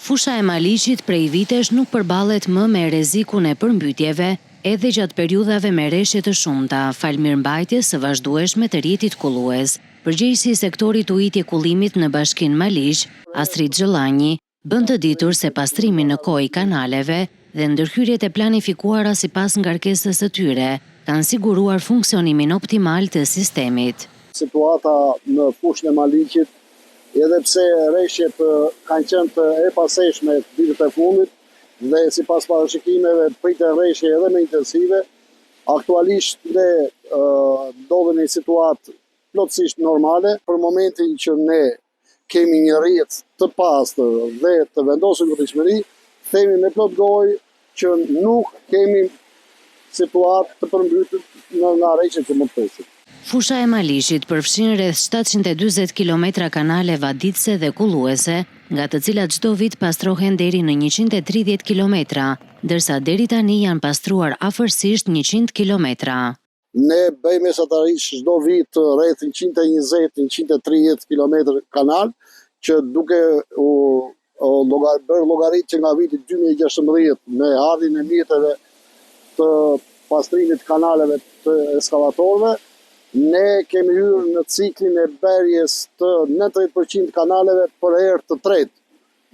Fusha e Maliqit prej vitesh nuk përballet më me rrezikun e përmbytjeve edhe gjatë periudhave me rreshje të shumta, fal mirëmbajtjes së vazhdueshme të rrjetit kullues. Përgjegjësi i sektorit ujitje kullimit në Bashkinë Maliq, Astrid Xhollanji, bën të ditur se pastrimi në kohë i kanaleve dhe ndërhyrjet e planifikuara sipas ngarkesës së tyre kanë siguruar funksionimin optimal të sistemit. Situata në fushën e Maliqit, edhe pse rreshjet kanë qenë të epaseshme ditët e fundit dhe sipas parashikimeve pritet rreshje edhe më intensive, aktualisht ne ndodhemi në situatë plotësisht normale. Për momentin që ne kemi një rrjet të pastër dhe të vendosur në fatkeqësi, themi me plot gojë që nuk kemi situatë të përmbytur nga rreshjet që mund të presim. Fusha e Maliqit përfshin rreth 740 kilometra kanale vaditëse dhe kulluese, nga të cilat çdo vit pastrohen deri në 130 kilometra, ndërsa deri tani janë pastruar afërsisht 100 kilometra. Ne bëjmë mesatarisht çdo vit rreth 120-130 kilometër kanal, që duke bërë llogarit që nga viti 2016 me ardhin e mjeteve të pastrimit të kanaleve të eskavatorëve, ne kemi hyrë në ciklin e berjes të 90% kanaleve për herë të tretë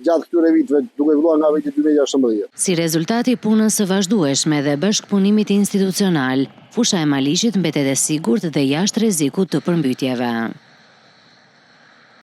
gjatë këtyre viteve, duke filluar nga viti 2016. Si rezultati i punës së vazhdueshme dhe bashkëpunimit institucional, fusha e Maliqit mbetet e sigurt dhe jashtë rrezikut të përmbytjeve.